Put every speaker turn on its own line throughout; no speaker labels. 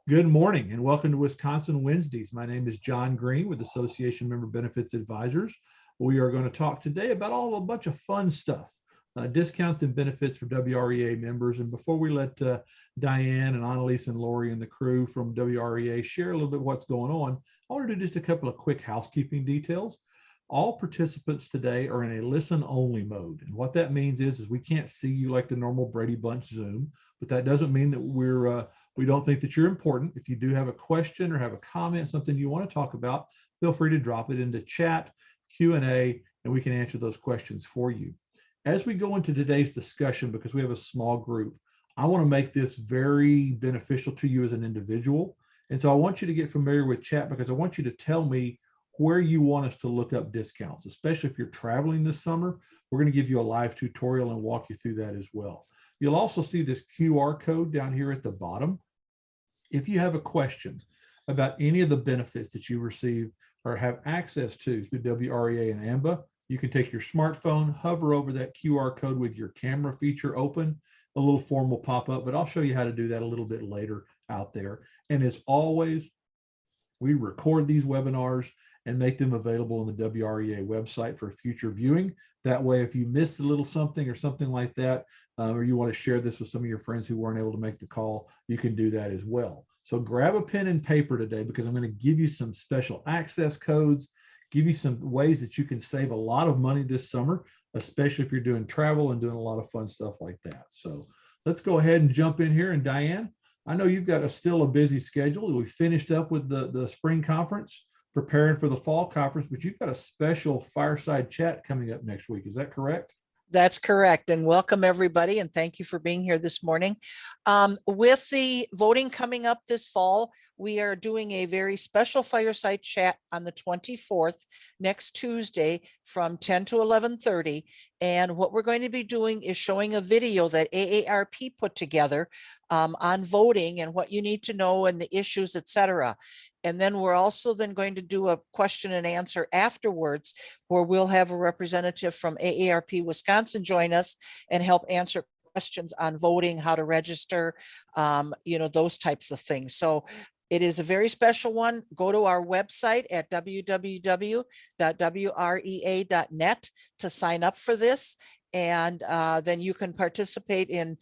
Good morning and welcome to Wisconsin Wednesdays. My name is John Green with Association Member Benefits Advisors. We are going to talk today about a bunch of fun stuff, discounts and benefits for WREA members. And before we let Diane and Annalise and Lori and the crew from WREA share a little bit what's going on, I want to do just a couple of quick housekeeping details. All participants today are in a listen only mode. And what that means is we can't see you like the normal Brady Bunch Zoom, but that doesn't mean that we don't think that you're important. If you do have a question or have a comment, something you want to talk about, feel free to drop it into chat, Q&A, and we can answer those questions for you. As we go into today's discussion, because we have a small group, I want to make this very beneficial to you as an individual. And so I want you to get familiar with chat because I want you to tell me where you want us to look up discounts, especially if you're traveling this summer. We're going to give you a live tutorial and walk you through that as well. You'll also see this QR code down here at the bottom. If you have a question about any of the benefits that you receive or have access to through WREA and AMBA, you can take your smartphone, hover over that QR code with your camera feature open. A little form will pop up, but I'll show you how to do that a little bit later out there. And as always, we record these webinars and make them available on the WREA website for future viewing. That way, if you missed a little something or something like that, or you want to share this with some of your friends who weren't able to make the call, you can do that as well. So grab a pen and paper today because I'm going to give you some special access codes, give you some ways that you can save a lot of money this summer, especially if you're doing travel and doing a lot of fun stuff like that. So let's go ahead and jump in here. And Diane, I know you've got still a busy schedule. We finished up with the spring conference, preparing for the fall conference, but you've got a special fireside chat coming up next week. Is that correct?
That's correct. And welcome everybody. And thank you for being here this morning. With the voting coming up this fall, we are doing a very special fireside chat on the 24th, next Tuesday from 10 to 11:30. And what we're going to be doing is showing a video that AARP put together on voting and what you need to know and the issues, etc. And then we're also then going to do a question and answer afterwards, where we'll have a representative from AARP Wisconsin join us and help answer questions on voting, how to register, those types of things. So it is a very special one. Go to our website at www.wrea.net to sign up for this. And then you can participate in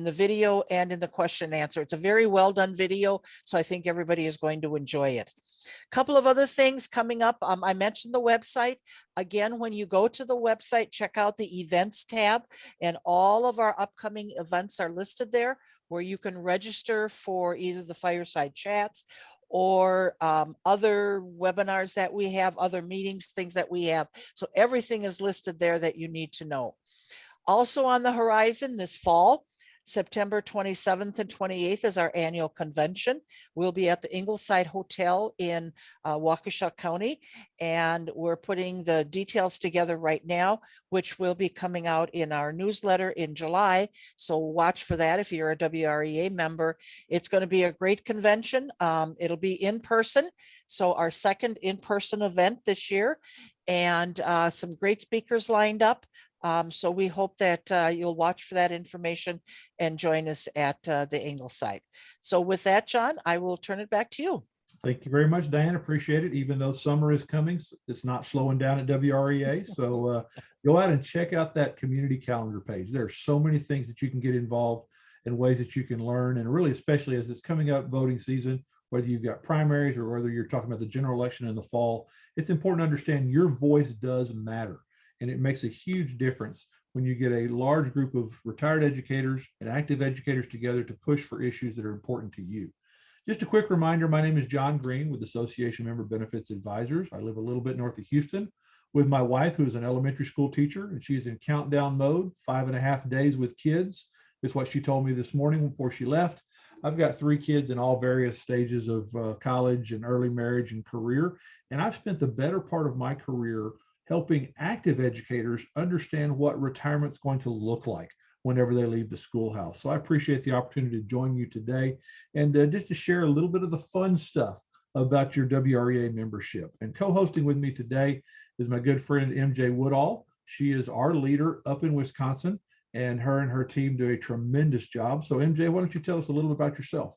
the video and in the question and answer. It's a very well done video, so I think everybody is going to enjoy it. A couple of other things coming up. I mentioned the website. Again, when you go to the website, check out the events tab, and all of our upcoming events are listed there, where you can register for either the fireside chats or other webinars that we have, other meetings, things that we have. So everything is listed there that you need to know. Also on the horizon this fall, September 27th and 28th is our annual convention. We'll be at the Ingleside Hotel in Waukesha County, and we're putting the details together right now, which will be coming out in our newsletter in July. So watch for that if you're a WREA member. It's going to be a great convention. It'll be in person. So our second in-person event this year, and some great speakers lined up. So we hope that you'll watch for that information and join us at the Ingleside. So with that, John, I will turn it back to you.
Thank you very much, Diane. Appreciate it. Even though summer is coming, it's not slowing down at WREA. So go out and check out that community calendar page. There are so many things that you can get involved in, ways that you can learn. And really, especially as it's coming up voting season, whether you've got primaries or whether you're talking about the general election in the fall, it's important to understand your voice does matter. And it makes a huge difference when you get a large group of retired educators and active educators together to push for issues that are important to you. Just a quick reminder, my name is John Green with Association Member Benefits Advisors. I live a little bit north of Houston with my wife, who's an elementary school teacher, and she's in countdown mode, 5.5 days with kids, is what she told me this morning before she left. I've got 3 kids in all various stages of college and early marriage and career, and I've spent the better part of my career helping active educators understand what retirement's going to look like whenever they leave the schoolhouse. So I appreciate the opportunity to join you today and just to share a little bit of the fun stuff about your WREA membership. And co-hosting with me today is my good friend, MJ Woodall. She is our leader up in Wisconsin, and her team do a tremendous job. So MJ, why don't you tell us a little bit about yourself?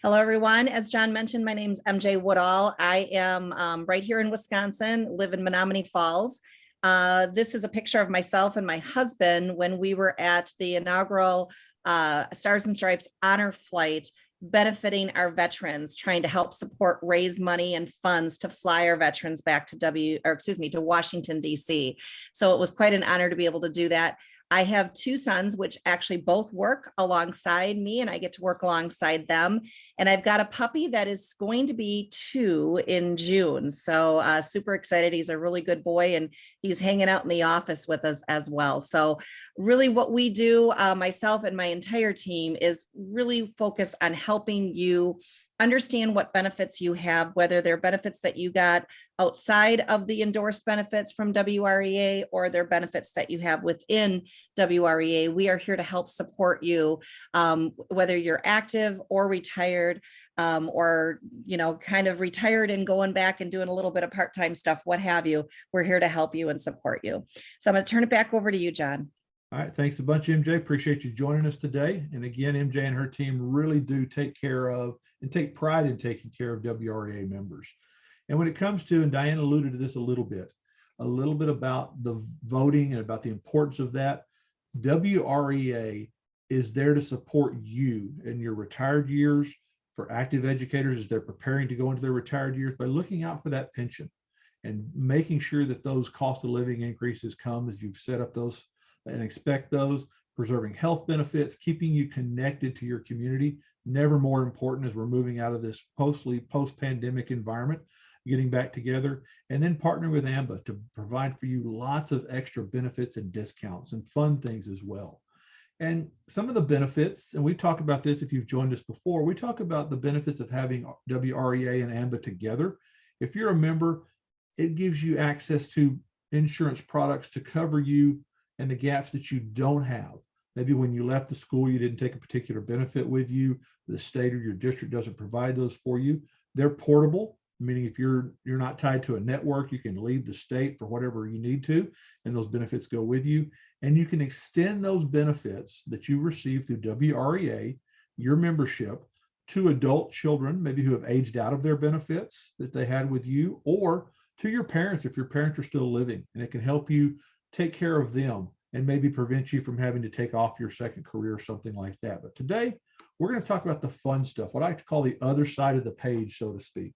Hello, everyone. As John mentioned, my name is MJ Woodall. I am right here in Wisconsin, live in Menominee Falls. This is a picture of myself and my husband when we were at the inaugural Stars and Stripes honor flight, benefiting our veterans, trying to help support, raise money and funds to fly our veterans back to Washington, D.C. So it was quite an honor to be able to do that. I have two sons, which actually both work alongside me, and I get to work alongside them. And I've got a puppy that is going to be 2 in June. So super excited. He's a really good boy, and he's hanging out in the office with us as well. So really what we do, myself and my entire team, is really focus on helping you understand what benefits you have, whether they're benefits that you got outside of the endorsed benefits from WREA or they're benefits that you have within WREA. We are here to help support you, whether you're active or retired, or, kind of retired and going back and doing a little bit of part-time stuff, what have you. We're here to help you and support you. So I'm going to turn it back over to you, John.
All right, thanks a bunch, MJ. Appreciate you joining us today. And again, MJ and her team really do take care of and take pride in taking care of WREA members. And when it comes to, and Diane alluded to this a little bit about the voting and about the importance of that, WREA is there to support you in your retired years, for active educators as they're preparing to go into their retired years, by looking out for that pension and making sure that those cost of living increases come as you've set up those and expect those, preserving health benefits, keeping you connected to your community, never more important as we're moving out of this post-pandemic environment, getting back together, and then partnering with AMBA to provide for you lots of extra benefits and discounts and fun things as well. And some of the benefits, and we talk about this if you've joined us before, we talk about the benefits of having WREA and AMBA together. If you're a member, it gives you access to insurance products to cover you and the gaps that you don't have. Maybe when you left the school, you didn't take a particular benefit with you. The state or your district doesn't provide those for you. They're portable, meaning if you're not tied to a network, you can leave the state for whatever you need to, and those benefits go with you. And you can extend those benefits that you receive through WREA, your membership, to adult children, maybe who have aged out of their benefits that they had with you, or to your parents if your parents are still living, and it can help you take care of them and maybe prevent you from having to take off your second career or something like that. But today, we're going to talk about the fun stuff, what I like to call the other side of the page, so to speak.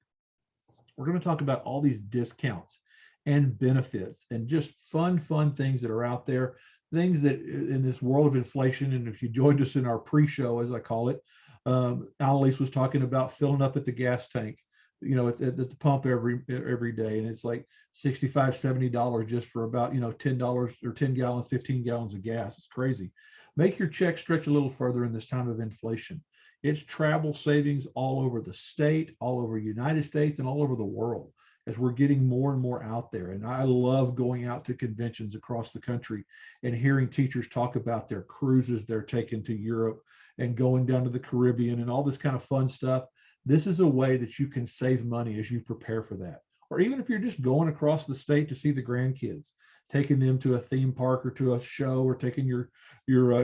We're going to talk about all these discounts and benefits and just fun things that are out there, things that in this world of inflation. And if you joined us in our pre-show, as I call it, Annalise was talking about filling up at the gas tank, at the pump every day. And it's like $65, $70 just for about, $10 or 10 gallons, 15 gallons of gas. It's crazy. Make your check stretch a little further in this time of inflation. It's travel savings all over the state, all over the United States, and all over the world as we're getting more and more out there. And I love going out to conventions across the country and hearing teachers talk about their cruises they're taking to Europe and going down to the Caribbean and all this kind of fun stuff. This is a way that you can save money as you prepare for that. Or even if you're just going across the state to see the grandkids, taking them to a theme park or to a show, or taking your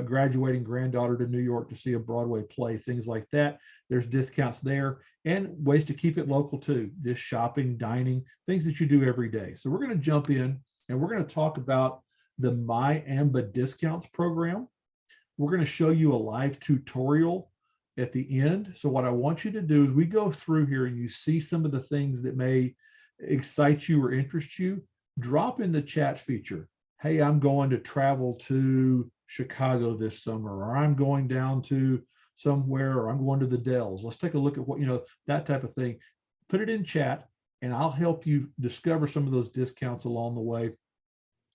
graduating granddaughter to New York to see a Broadway play, things like that. There's discounts there and ways to keep it local too. Just shopping, dining, things that you do every day. So we're going to jump in and we're going to talk about the My AMBA Discounts program. We're going to show you a live tutorial at the end. So what I want you to do is we go through here and you see some of the things that may excite you or interest you. Drop in the chat feature. Hey, I'm going to travel to Chicago this summer, or I'm going down to somewhere, or I'm going to the Dells. Let's take a look at what, that type of thing. Put it in chat and I'll help you discover some of those discounts along the way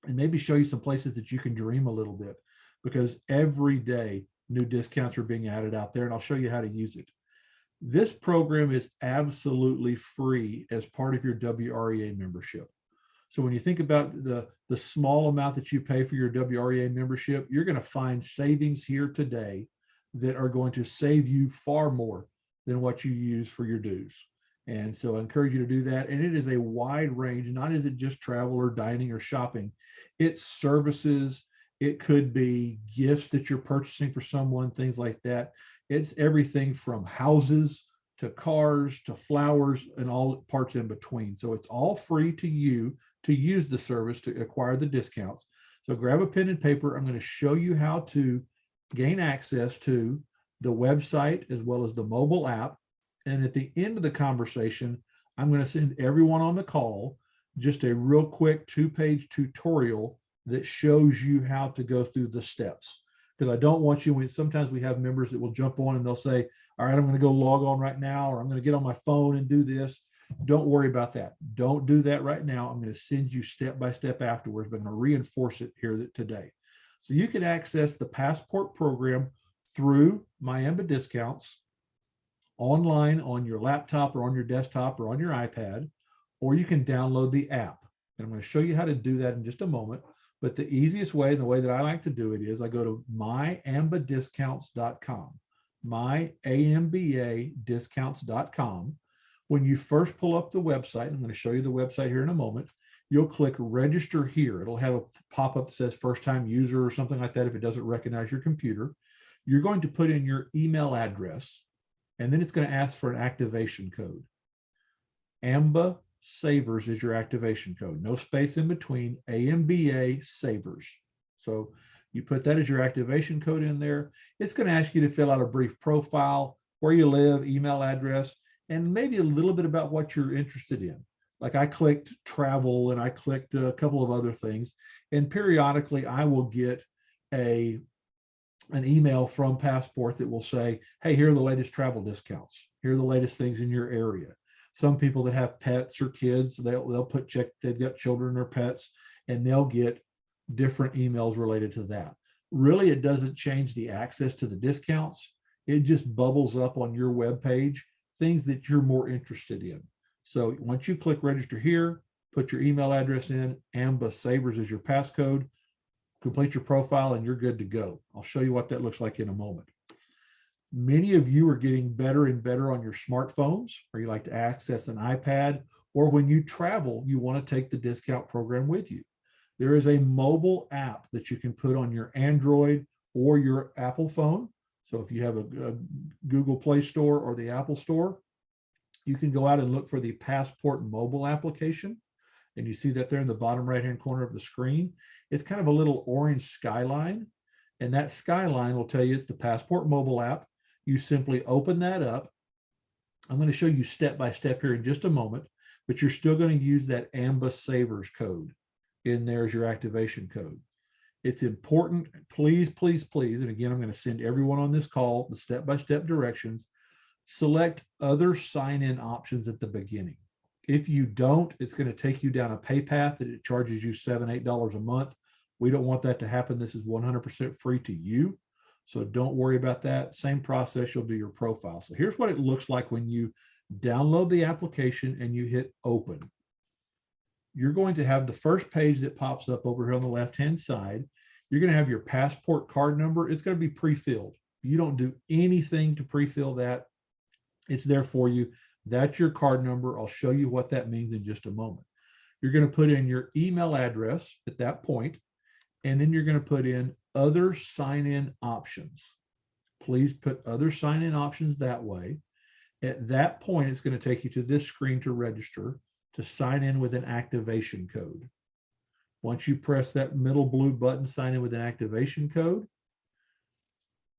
and maybe show you some places that you can dream a little bit, because every day new discounts are being added out there, and I'll show you how to use it. This program is absolutely free as part of your WREA membership. So when you think about the small amount that you pay for your WREA membership, you're going to find savings here today that are going to save you far more than what you use for your dues. And so I encourage you to do that. And it is a wide range. Not is it just travel or dining or shopping. It's services. It could be gifts that you're purchasing for someone, things like that. It's everything from houses to cars, to flowers, and all parts in between. So it's all free to you to use the service to acquire the discounts. So grab a pen and paper. I'm going to show you how to gain access to the website as well as the mobile app. And at the end of the conversation, I'm going to send everyone on the call just a real quick 2-page tutorial that shows you how to go through the steps. Because I don't want you, sometimes we have members that will jump on and they'll say, all right, I'm going to go log on right now, or I'm going to get on my phone and do this. Don't worry about that. Don't do that right now. I'm going to send you step by step afterwards, but I'm going to reinforce it here today. So you can access the Passport program through MyAmba Discounts online on your laptop or on your desktop or on your iPad, or you can download the app. And I'm going to show you how to do that in just a moment. But the easiest way, and the way that I like to do it, is I go to myambadiscounts.com, myambadiscounts.com. When you first pull up the website, I'm going to show you the website here in a moment, you'll click register here. It'll have a pop-up that says first time user or something like that if it doesn't recognize your computer. You're going to put in your email address, and then it's going to ask for an activation code. AMBA Savers is your activation code. No space in between, AMBA Savers. So you put that as your activation code in there. It's going to ask you to fill out a brief profile, where you live, email address, and maybe a little bit about what you're interested in. Like I clicked travel and I clicked a couple of other things. And periodically I will get an email from Passport that will say, hey, here are the latest travel discounts. Here are the latest things in your area. Some people that have pets or kids, they'll check, they've got children or pets, and they'll get different emails related to that. Really, it doesn't change the access to the discounts. It just bubbles up on your web page things that you're more interested in. So once you click register here, put your email address in, AMBA Savers is your passcode, complete your profile, and you're good to go. I'll show you what that looks like in a moment. Many of you are getting better and better on your smartphones, or you like to access an iPad, or when you travel, you want to take the discount program with you. There is a mobile app that you can put on your Android or your Apple phone. So if you have a Google Play Store or the Apple Store, you can go out and look for the Passport mobile application. And you see that there in the bottom right-hand corner of the screen. It's kind of a little orange skyline. And that skyline will tell you it's the Passport mobile app. You simply open that up. I'm going to show you step by step here in just a moment, but you're still going to use that AMBA Savers code in there as your activation code. It's important, please, please, please. And again, I'm going to send everyone on this call the step-by-step directions. Select other sign-in options at the beginning. If you don't, it's going to take you down a pay path that it charges you $7, $8 a month. We don't want that to happen. This is 100% free to you. So don't worry about that. Same process, you'll do your profile. So here's what it looks like when you download the application and you hit open. You're going to have the first page that pops up over here on the left-hand side. You're going to have your Passport card number. It's going to be pre-filled. You don't do anything to pre-fill that. It's there for you. That's your card number. I'll show you what that means in just a moment. You're going to put in your email address at that point, and then you're going to put in other sign-in options. Please put other sign-in options that way. At that point, it's going to take you to this screen to register, to sign in with an activation code. Once you press that middle blue button, sign in with an activation code,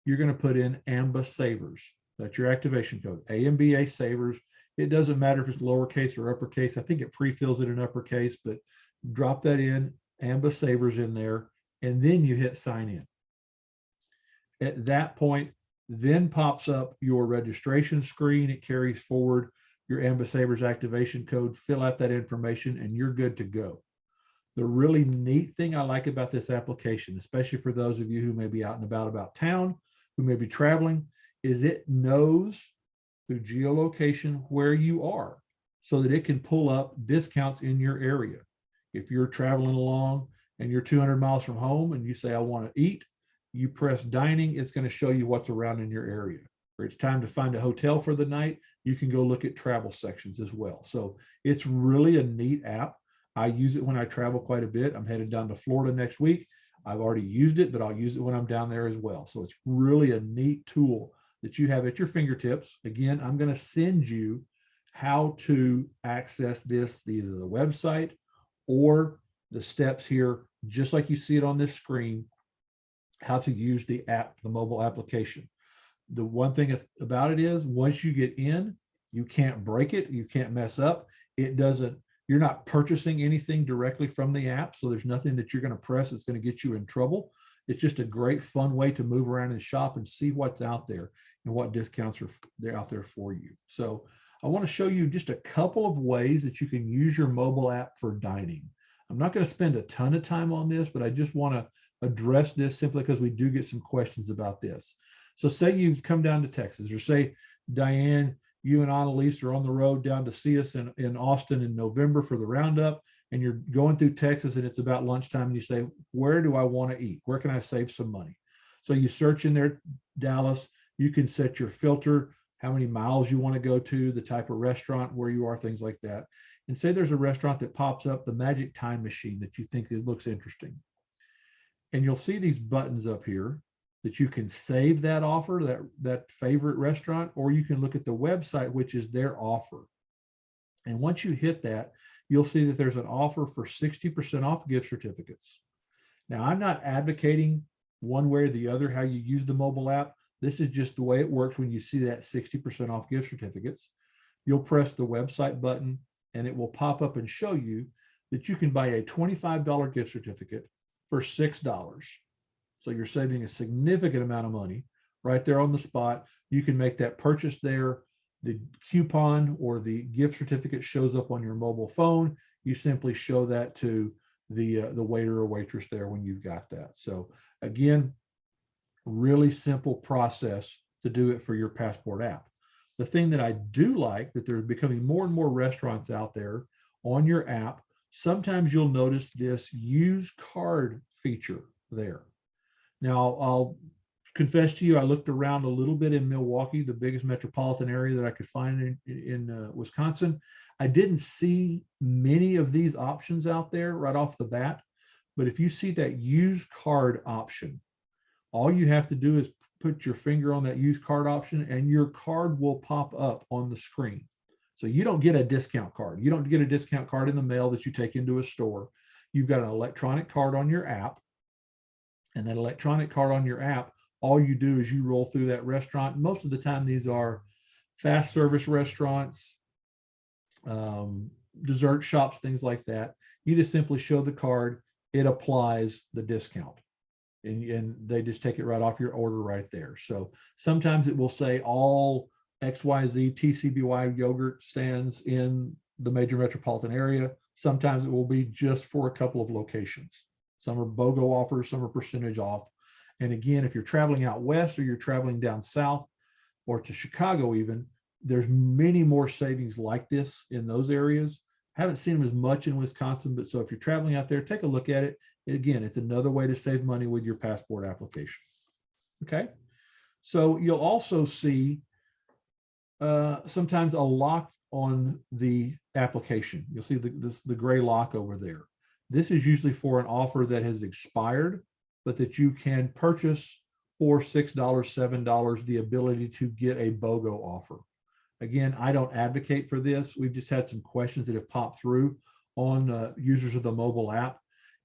you're going to put in AMBA Savers. That's your activation code, AMBA Savers. It doesn't matter if it's lowercase or uppercase. I think it pre-fills it in uppercase, but drop that in, AMBA Savers in there, and then you hit sign in. At that point, then pops up your registration screen. It carries forward your AMBA Savers activation code, fill out that information, and you're good to go. The really neat thing I like about this application, especially for those of you who may be out and about town, who may be traveling, is it knows through geolocation where you are so that it can pull up discounts in your area. If you're traveling along and you're 200 miles from home and you say, I want to eat, you press dining, it's going to show you what's around in your area. Or it's time to find a hotel for the night, you can go look at travel sections as well. So it's really a neat app. I use it when I travel quite a bit. I'm headed down to Florida next week. I've already used it, but I'll use it when I'm down there as well. So it's really a neat tool that you have at your fingertips. Again, I'm going to send you how to access this, either the website or the steps here, just like you see it on this screen, how to use the app, the mobile application. The one thing about it is once you get in, you can't break it. You can't mess up. It doesn't, you're not purchasing anything directly from the app. So there's nothing that you're going to press that's going to get you in trouble. It's just a great fun way to move around and shop and see what's out there and what discounts are out there for you. So I want to show you just a couple of ways that you can use your mobile app for dining. I'm not going to spend a ton of time on this, but I just want to address this simply because we do get some questions about this. So say you've come down to Texas, or say, Diane, you and Annalise are on the road down to see us in Austin in November for the roundup, and you're going through Texas and it's about lunchtime, and you say, where do I want to eat? Where can I save some money? So you search in there, Dallas, you can set your filter, how many miles you want to go to, the type of restaurant, where you are, things like that. And say there's a restaurant that pops up, the Magic Time Machine, that you think looks interesting. And you'll see these buttons up here that you can save that offer, that favorite restaurant, or you can look at the website, which is their offer. And once you hit that, you'll see that there's an offer for 60% off gift certificates. Now, I'm not advocating one way or the other how you use the mobile app. This is just the way it works. When you see that 60% off gift certificates, you'll press the website button and it will pop up and show you that you can buy a $25 gift certificate for $6. So you're saving a significant amount of money right there on the spot. You can make that purchase there. The coupon or the gift certificate shows up on your mobile phone. You simply show that to the waiter or waitress there when you've got that. So again, really simple process to do it for your Passport app. The thing that I do like, that there's becoming more and more restaurants out there on your app. Sometimes you'll notice this use card feature there. Now, I'll confess to you, I looked around a little bit in Milwaukee, the biggest metropolitan area that I could find in Wisconsin. I didn't see many of these options out there right off the bat. But if you see that use card option, all you have to do is put your finger on that use card option and your card will pop up on the screen. So you don't get a discount card. You don't get a discount card in the mail that you take into a store. You've got an electronic card on your app. And that electronic card on your app, all you do is you roll through that restaurant. Most of the time, these are fast service restaurants, dessert shops, things like that. You just simply show the card, it applies the discount. And they just take it right off your order right there. So sometimes it will say all XYZ TCBY yogurt stands in the major metropolitan area. Sometimes it will be just for a couple of locations. Some are BOGO offers, some are percentage off. And again, if you're traveling out west or you're traveling down south or to Chicago even, there's many more savings like this in those areas. Haven't seen them as much in Wisconsin, but so if you're traveling out there, take a look at it. Again, it's another way to save money with your Passport application. Okay. So you'll also see sometimes a lock on the application. You'll see the gray lock over there. This is usually for an offer that has expired, but that you can purchase for $6, $7, the ability to get a BOGO offer. Again, I don't advocate for this. We've just had some questions that have popped through on users of the mobile app,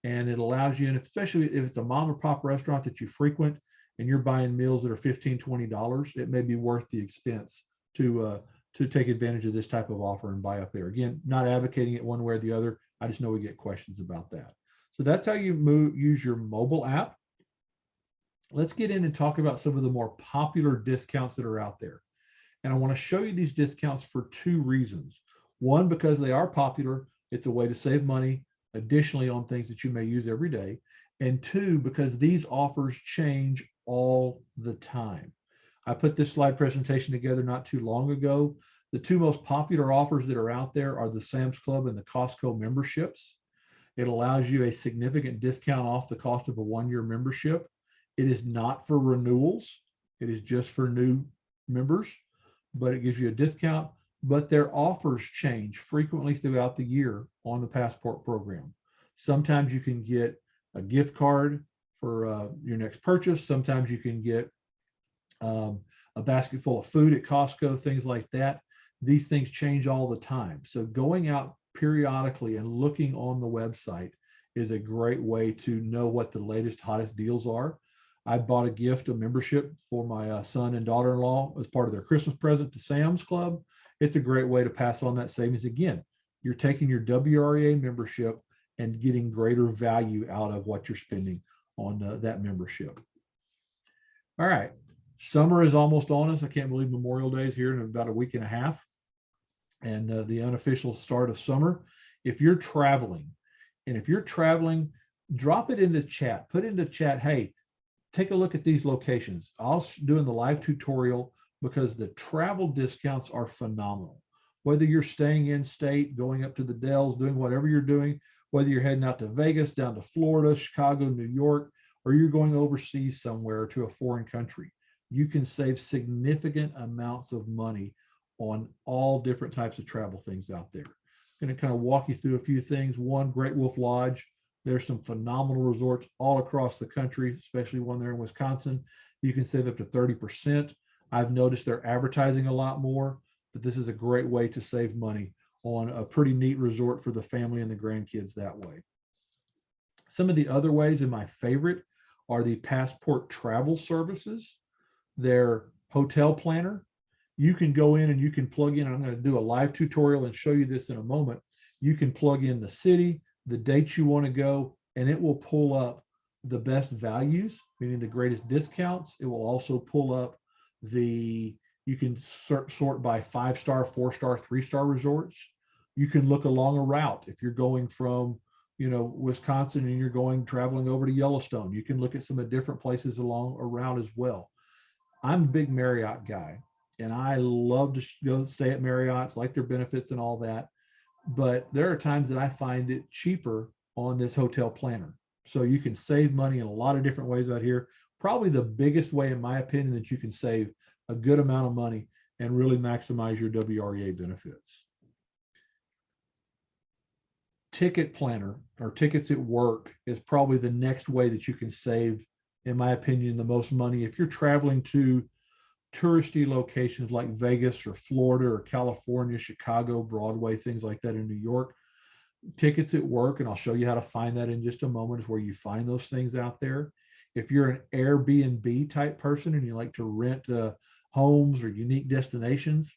and it allows you, and especially if it's a mom or pop restaurant that you frequent and you're buying meals that are $15, $20, it may be worth the expense to take advantage of this type of offer and buy up there. Again, not advocating it one way or the other. I just know we get questions about that. So that's how you use your mobile app. Let's get in and talk about some of the more popular discounts that are out there. And I want to show you these discounts for two reasons. One, because they are popular. It's a way to save money additionally on things that you may use every day. And two, because these offers change all the time. I put this slide presentation together not too long ago. The two most popular offers that are out there are the Sam's Club and the Costco memberships. It allows you a significant discount off the cost of a one-year membership. It is not for renewals. It is just for new members, but it gives you a discount. But their offers change frequently throughout the year on the Passport program. Sometimes you can get a gift card for your next purchase. Sometimes you can get a basket full of food at Costco, things like that. These things change all the time. So going out periodically and looking on the website is a great way to know what the latest, hottest deals are. I bought a gift, a membership for my son and daughter-in-law as part of their Christmas present to Sam's Club. It's a great way to pass on that savings. Again, you're taking your WREA membership and getting greater value out of what you're spending on that membership. All right. Summer is almost on us. I can't believe Memorial Day is here in about a week and a half. And the unofficial start of summer. If you're traveling, drop it into chat, put into chat, hey, take a look at these locations. I'll doing the live tutorial because the travel discounts are phenomenal. Whether you're staying in state, going up to the Dells, doing whatever you're doing, whether you're heading out to Vegas, down to Florida, Chicago, New York, or you're going overseas somewhere to a foreign country, you can save significant amounts of money on all different types of travel things out there. I'm going to kind of walk you through a few things. One, Great Wolf Lodge. There's some phenomenal resorts all across the country, especially one there in Wisconsin. You can save up to 30%. I've noticed they're advertising a lot more, but this is a great way to save money on a pretty neat resort for the family and the grandkids that way. Some of the other ways, and my favorite, are the Passport travel services. Their hotel planner. You can go in and you can plug in, and I'm going to do a live tutorial and show you this in a moment. You can plug in the city, the dates you want to go, and it will pull up the best values, meaning the greatest discounts. It will also pull up you can sort by 5-star, 4-star, 3-star resorts. You can look along a route. If you're going from, Wisconsin and you're traveling over to Yellowstone, you can look at some of the different places along a route as well. I'm a big Marriott guy, and I love to go stay at Marriott's, like their benefits and all that. But there are times that I find it cheaper on this hotel planner. So you can save money in a lot of different ways out here. Probably the biggest way, in my opinion, that you can save a good amount of money and really maximize your WREA benefits. Ticket planner or tickets at work is probably the next way that you can save, in my opinion, the most money. If you're traveling to touristy locations like Vegas or Florida or California, Chicago, Broadway, things like that in New York, tickets at work, and I'll show you how to find that in just a moment, is where you find those things out there. If you're an Airbnb type person and you like to rent homes or unique destinations,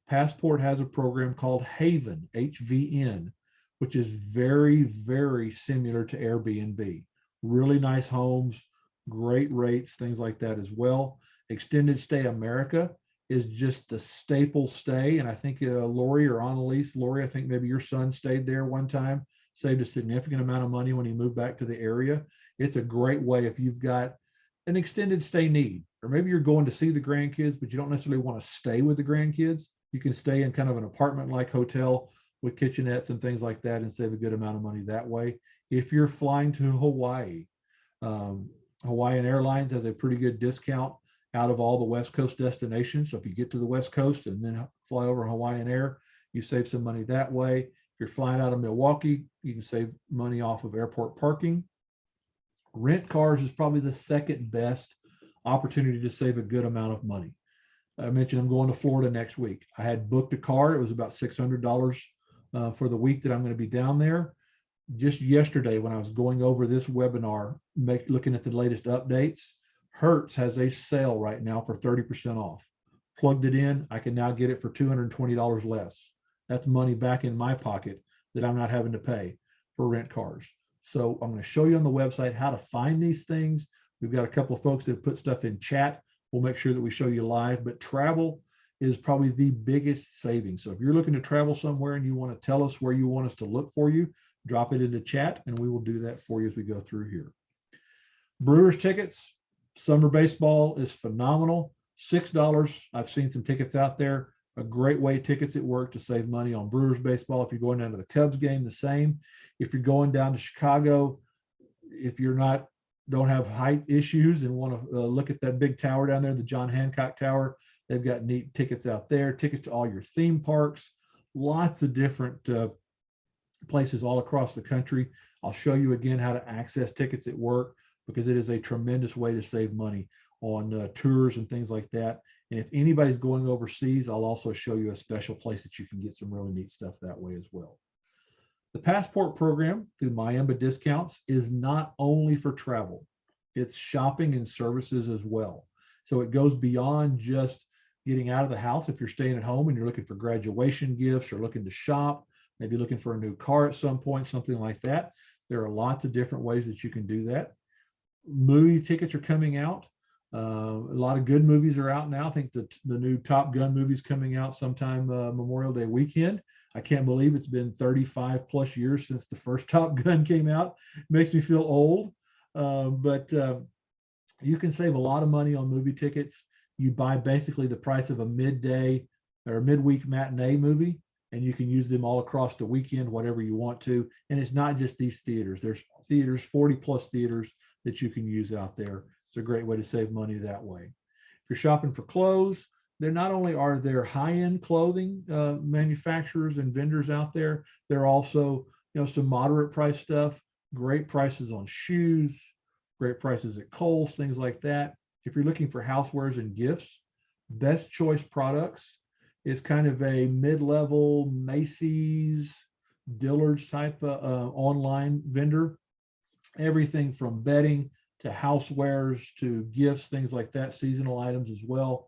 Passport has a program called Haven, HVN, which is very, very similar to Airbnb. Really nice homes, great rates, things like that as well. Extended Stay America is just the staple stay. And I think Lori or Annalise, Lori, I think maybe your son stayed there one time, saved a significant amount of money when he moved back to the area. It's a great way if you've got an extended stay need, or maybe you're going to see the grandkids, but you don't necessarily want to stay with the grandkids. You can stay in kind of an apartment-like hotel with kitchenettes and things like that and save a good amount of money that way. If you're flying to Hawaii, Hawaiian Airlines has a pretty good discount out of all the West Coast destinations. So if you get to the West Coast and then fly over Hawaiian Air, you save some money that way. If you're flying out of Milwaukee, you can save money off of airport parking. Rent cars is probably the second best opportunity to save a good amount of money. I mentioned I'm going to Florida next week. I had booked a car. It was about $600 for the week that I'm going to be down there. Just yesterday, when I was going over this webinar, looking at the latest updates, Hertz has a sale right now for 30% off. Plugged it in, I can now get it for $220 less. That's money back in my pocket that I'm not having to pay for rent cars. So I'm going to show you on the website how to find these things. We've got a couple of folks that have put stuff in chat. We'll make sure that we show you live, but travel is probably the biggest saving. So if you're looking to travel somewhere and you want to tell us where you want us to look for you, drop it into chat and we will do that for you as we go through here. Brewers tickets, summer baseball is phenomenal. $6. I've seen some tickets out there. A great way, tickets at work, to save money on Brewers baseball. If you're going down to the Cubs game, the same. If you're going down to Chicago, if you're don't have height issues and want to look at that big tower down there, the John Hancock Tower, they've got neat tickets out there. Tickets to all your theme parks, lots of different places all across the country. I'll show you again how to access tickets at work, because it is a tremendous way to save money on tours and things like that. And if anybody's going overseas, I'll also show you a special place that you can get some really neat stuff that way as well. The Passport program through MyEmba Discounts is not only for travel, it's shopping and services as well. So it goes beyond just getting out of the house. If you're staying at home and you're looking for graduation gifts or looking to shop, maybe looking for a new car at some point, something like that. There are lots of different ways that you can do that. Movie tickets are coming out. A lot of good movies are out now. I think the new Top Gun movie is coming out sometime Memorial Day weekend. I can't believe it's been 35 plus years since the first Top Gun came out. It makes me feel old, but you can save a lot of money on movie tickets. You buy basically the price of a midday or midweek matinee movie, and you can use them all across the weekend, whatever you want to. And it's not just these theaters. There's theaters, 40 plus theaters that you can use out there. It's a great way to save money that way. If you're shopping for clothes, there not only are there high-end clothing manufacturers and vendors out there, there are also, some moderate price stuff, great prices on shoes, great prices at Kohl's, things like that. If you're looking for housewares and gifts, Best Choice Products is kind of a mid-level Macy's, Dillard's type of online vendor. Everything from bedding to housewares to gifts, things like that, seasonal items as well.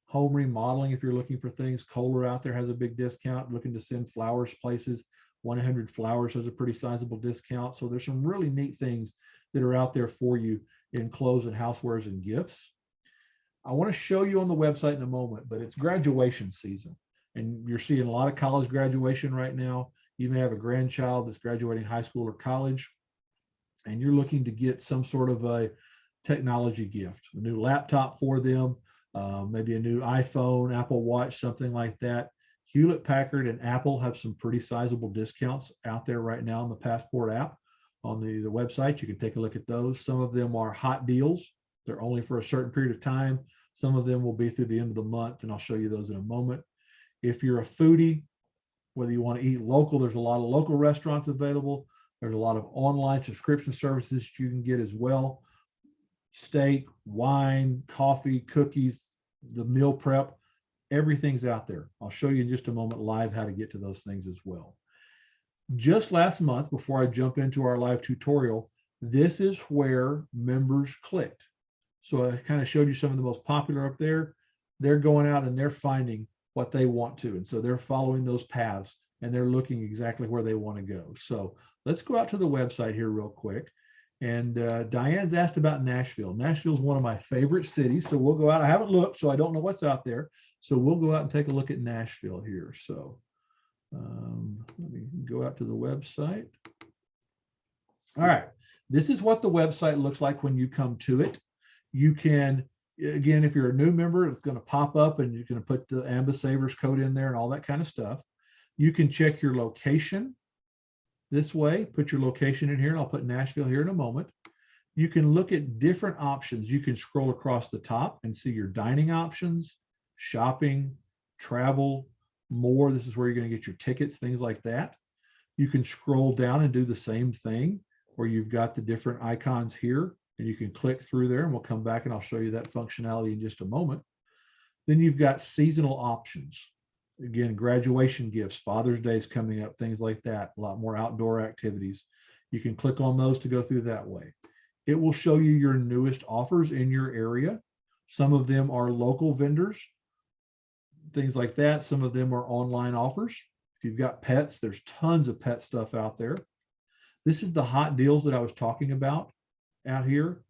Home remodeling, if you're looking for things, Kohler out there has a big discount. Looking to send flowers places, 100 Flowers has a pretty sizable discount. So there's some really neat things that are out there for you in clothes and housewares and gifts. I want to show you on the website in a moment, but it's graduation season. And you're seeing a lot of college graduation right now. You may have a grandchild that's graduating high school or college, and you're looking to get some sort of a technology gift, a new laptop for them, maybe a new iPhone, Apple Watch, something like that. Hewlett Packard and Apple have some pretty sizable discounts out there right now on the Passport app. On the website, you can take a look at those. Some of them are hot deals. They're only for a certain period of time. Some of them will be through the end of the month, and I'll show you those in a moment. If you're a foodie, whether you want to eat local, there's a lot of local restaurants available. There's a lot of online subscription services you can get as well. Steak, wine, coffee, cookies, the meal prep, everything's out there. I'll show you in just a moment live how to get to those things as well. Just last month, before I jump into our live tutorial, this is where members clicked. So I kind of showed you some of the most popular up there. They're going out and they're finding what they want to. And so they're following those paths and they're looking exactly where they want to go. So let's go out to the website here real quick. And Diane's asked about Nashville. Nashville is one of my favorite cities. So we'll go out. I haven't looked, so I don't know what's out there. So we'll go out and take a look at Nashville here. So let me go out to the website. All right. This is what the website looks like when you come to it. You can, again, if you're a new member, it's going to pop up and you're going to put the AMBA Savers code in there and all that kind of stuff. You can check your location this way, put your location in here, and I'll put Nashville here in a moment. You can look at different options. You can scroll across the top and see your dining options, shopping, travel, more. This is where you're going to get your tickets, things like that. You can scroll down and do the same thing where you've got the different icons here, and you can click through there, and we'll come back and I'll show you that functionality in just a moment. Then you've got seasonal options. Again, graduation gifts, Father's Day is coming up, things like that, a lot more outdoor activities. You can click on those to go through that way. It will show you your newest offers in your area. Some of them are local vendors, things like that. Some of them are online offers. If you've got pets, there's tons of pet stuff out there. This is the hot deals that I was talking about out here.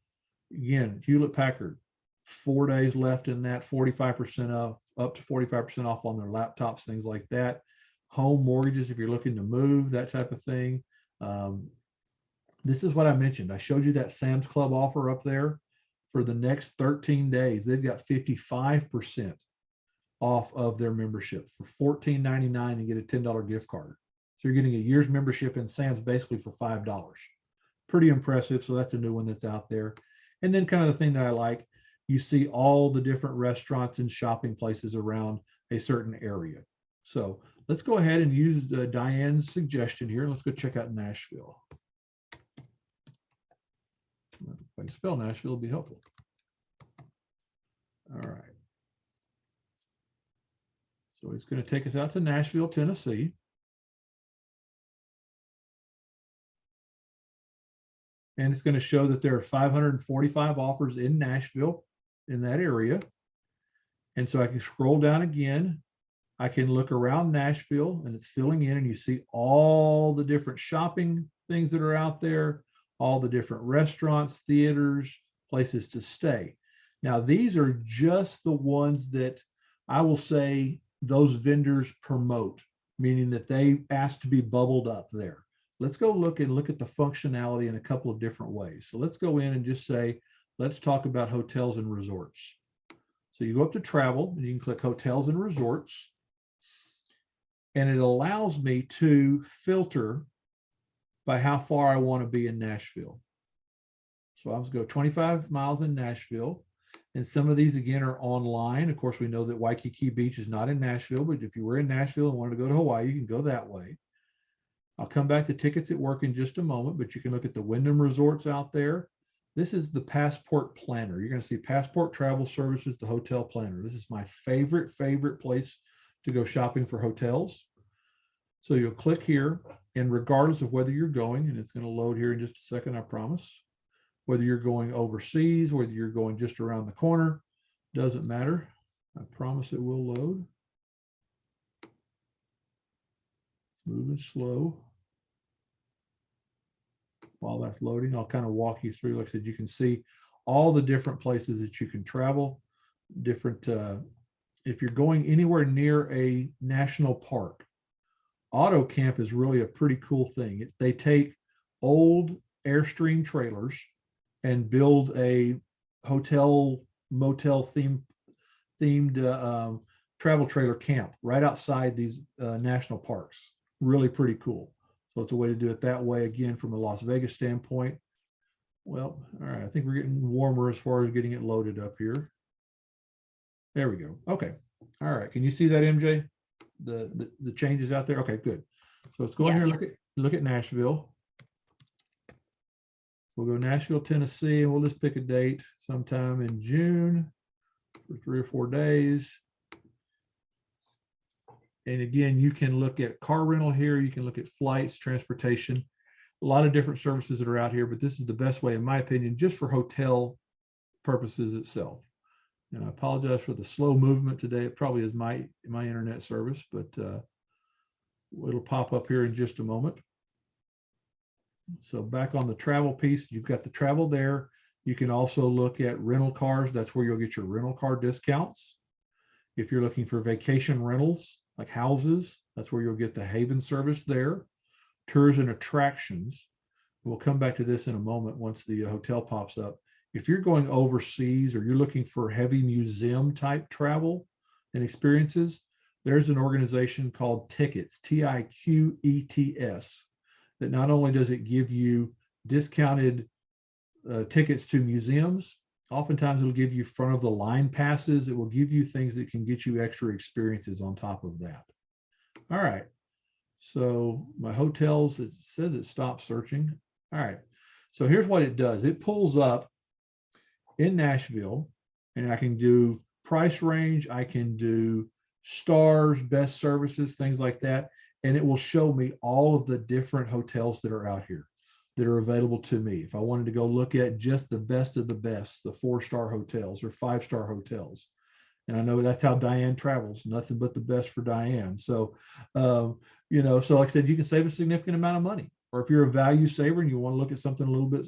Again, Hewlett Packard, 4 days left in that, 45% off, up to 45% off on their laptops, things like that. Home mortgages, if you're looking to move, that type of thing. This is what I mentioned. I showed you that Sam's Club offer up there for the next 13 days. They've got 55% off of their membership for $14.99 and get a $10 gift card. So you're getting a year's membership in Sam's basically for $5. Pretty impressive. So that's a new one that's out there. And then kind of the thing that I like, you see all the different restaurants and shopping places around a certain area. So let's go ahead and use Diane's suggestion here. Let's go check out Nashville. If I can spell Nashville, it'll be helpful. All right. So it's going to take us out to Nashville, Tennessee. And it's going to show that there are 545 offers in Nashville in that area. And so I can scroll down again. I can look around Nashville and it's filling in, and you see all the different shopping things that are out there, all the different restaurants, theaters, places to stay. Now, these are just the ones that I will say those vendors promote, meaning that they ask to be bubbled up there. Let's go look at the functionality in a couple of different ways. So let's go in and just say, let's talk about hotels and resorts. So you go up to travel and you can click hotels and resorts. And it allows me to filter by how far I want to be in Nashville. So I'll just go 25 miles in Nashville. And some of these, again, are online. Of course, we know that Waikiki Beach is not in Nashville, but if you were in Nashville and wanted to go to Hawaii, you can go that way. I'll come back to tickets at work in just a moment, but you can look at the Wyndham Resorts out there. This is the Passport Planner. You're going to see Passport Travel Services, the Hotel Planner. This is my favorite place to go shopping for hotels. So you'll click here, and regardless of whether you're going, and it's going to load here in just a second, I promise, whether you're going overseas, whether you're going just around the corner, doesn't matter. I promise it will load. It's moving slow. While that's loading, I'll kind of walk you through. Like I said, you can see all the different places that you can travel, different, if you're going anywhere near a national park, auto camp is really a pretty cool thing. They take old Airstream trailers and build a hotel motel themed travel trailer camp right outside these national parks. Really pretty cool. So it's a way to do it that way. Again, from a Las Vegas standpoint. Well, all right, I think we're getting warmer as far as getting it loaded up here. There we go. Okay. All right. Can you see that, MJ? The changes out there? Okay, good. So let's go in here and look at Nashville. We'll go Nashville, Tennessee, and we'll just pick a date sometime in June for 3 or 4 days. And again, you can look at car rental here. You can look at flights, transportation, a lot of different services that are out here, but this is the best way, in my opinion, just for hotel purposes itself. And I apologize for the slow movement today. It probably is my internet service, but it'll pop up here in just a moment. So back on the travel piece, you've got the travel there. You can also look at rental cars. That's where you'll get your rental car discounts. If you're looking for vacation rentals, like houses, that's where you'll get the Haven service there. Tours and attractions. We'll come back to this in a moment once the hotel pops up. If you're going overseas or you're looking for heavy museum type travel and experiences, there's an organization called Tickets, TIQETS, that not only does it give you discounted tickets to museums, oftentimes it'll give you front of the line passes. It will give you things that can get you extra experiences on top of that. All right. So my hotels, it says it stopped searching. All right. So here's what it does. It pulls up in Nashville, and I can do price range. I can do stars, best services, things like that. And it will show me all of the different hotels that are out here that are available to me. If I wanted to go look at just the best of the best, the 4-star hotels or 5-star hotels. And I know that's how Diane travels, nothing but the best for Diane. So, you know, so like I said, you can save a significant amount of money. Or if you're a value saver and you want to look at something a little bit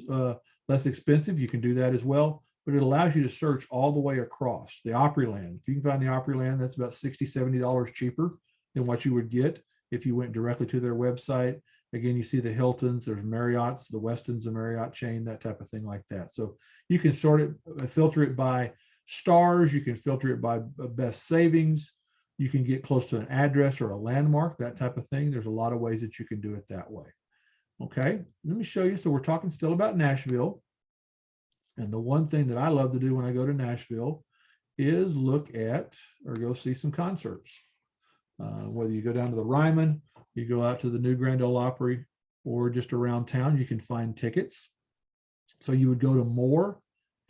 less expensive, you can do that as well. But it allows you to search all the way across the Opryland. If you can find the Opryland, that's about $60, $70 cheaper than what you would get if you went directly to their website. Again, you see the Hiltons, there's Marriott's, the Westin's, the Marriott chain, that type of thing like that. So you can sort it, filter it by stars. You can filter it by best savings. You can get close to an address or a landmark, that type of thing. There's a lot of ways that you can do it that way. Okay, let me show you. So we're talking still about Nashville. And the one thing that I love to do when I go to Nashville is look at or go see some concerts. Whether you go down to the Ryman, you go out to the new Grand Ole Opry, or just around town, you can find tickets. So you would go to more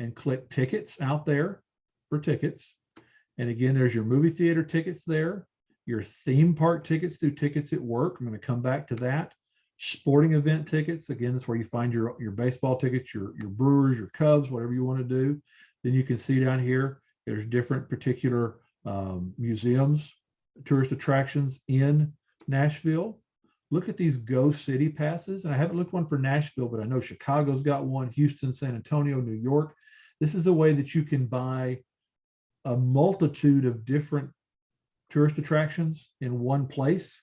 and click tickets out there for tickets. And again, there's your movie theater tickets there. your theme park tickets through Tickets at Work. I'm going to come back to that. Sporting event tickets, again, that's where you find your baseball tickets, your Brewers, your Cubs, whatever you want to do. Then you can see down here, there's different particular museums, tourist attractions in Nashville. Look at these Go City passes. And I haven't looked one for Nashville, but I know Chicago's got one, Houston, San Antonio, New York. This is a way that you can buy a multitude of different tourist attractions in one place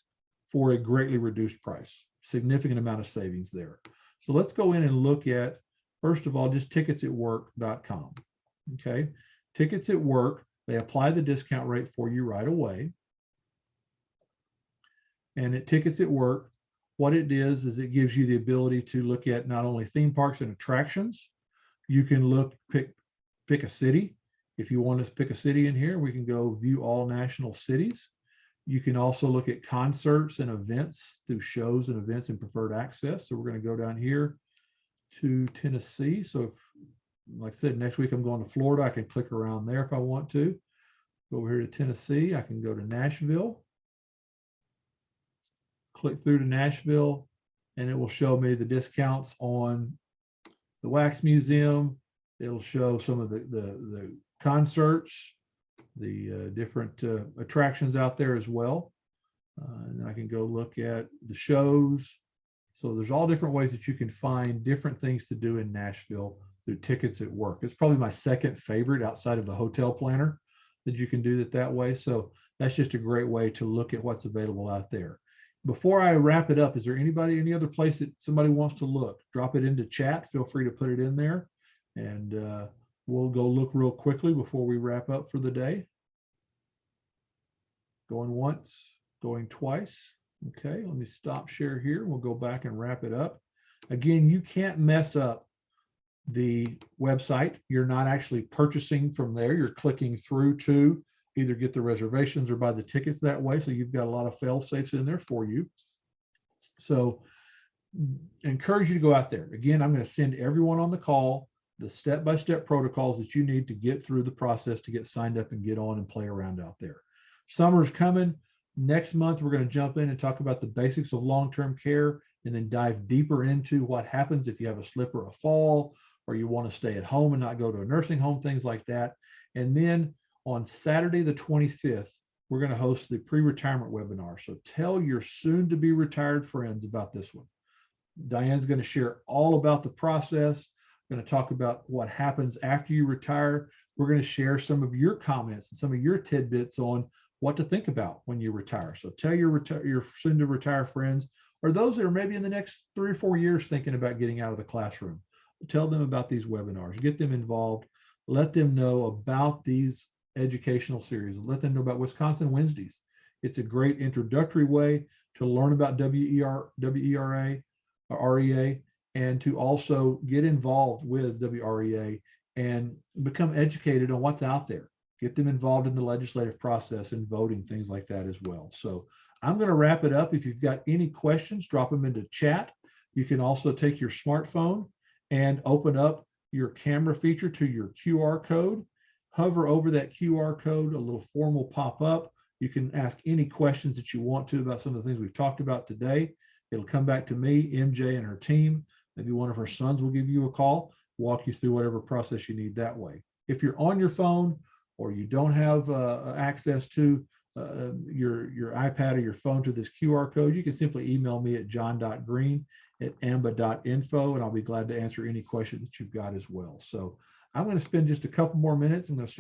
for a greatly reduced price. Significant amount of savings there. So let's go in and look at, first of all, just ticketsatwork.com. Okay. Tickets at Work, they apply the discount rate for you right away. And at Tickets at Work, what it is it gives you the ability to look at not only theme parks and attractions, you can pick a city. If you want to pick a city in here, we can go view all national cities. You can also look at concerts and events through shows and events and preferred access. So we're going to go down here to Tennessee. So if, like I said, next week I'm going to Florida, I can click around there if I want to. Go over here to Tennessee, I can go to Nashville. Click through to Nashville, and it will show me the discounts on the Wax Museum. It'll show some of the concerts, the different attractions out there as well. And then I can go look at the shows. So there's all different ways that you can find different things to do in Nashville through Tickets at Work. It's probably my second favorite outside of the hotel planner that you can do it that way. So that's just a great way to look at what's available out there. Before I wrap it up, is there any other place that somebody wants to look? Drop it into chat. Feel free to put it in there. And we'll go look real quickly before we wrap up for the day. Going once, going twice. Okay, let me stop share here. We'll go back and wrap it up. Again, you can't mess up the website. You're not actually purchasing from there. You're clicking through to either get the reservations or buy the tickets that way. So you've got a lot of fail safes in there for you. So encourage you to go out there. Again, I'm going to send everyone on the call the step-by-step protocols that you need to get through the process to get signed up and get on and play around out there. Summer's coming. Next month, we're going to jump in and talk about the basics of long-term care and then dive deeper into what happens if you have a slip or a fall, or you want to stay at home and not go to a nursing home, things like that. And then on Saturday, the 25th, we're going to host the pre-retirement webinar. So tell your soon-to-be retired friends about this one. Diane's going to share all about the process. We're going to talk about what happens after you retire. We're going to share some of your comments and some of your tidbits on what to think about when you retire. So tell your soon-to-retire friends, or those that are maybe in the next 3 or 4 years thinking about getting out of the classroom. Tell them about these webinars. Get them involved. Let them know about these educational series. Let them know about Wisconsin Wednesdays. It's a great introductory way to learn about WREA, and to also get involved with WREA and become educated on what's out there. Get them involved in the legislative process and voting, things like that as well. So I'm going to wrap it up. If you've got any questions, drop them into chat. You can also take your smartphone and open up your camera feature to your QR code. Hover over that QR code, a little form will pop up. You can ask any questions that you want to about some of the things we've talked about today. It'll come back to me, MJ, and her team. Maybe one of her sons will give you a call, walk you through whatever process you need that way. If you're on your phone or you don't have access to your iPad or your phone to this QR code, you can simply email me at john.green@amba.info, and I'll be glad to answer any question that you've got as well. So I'm going to spend just a couple more minutes. I'm going to start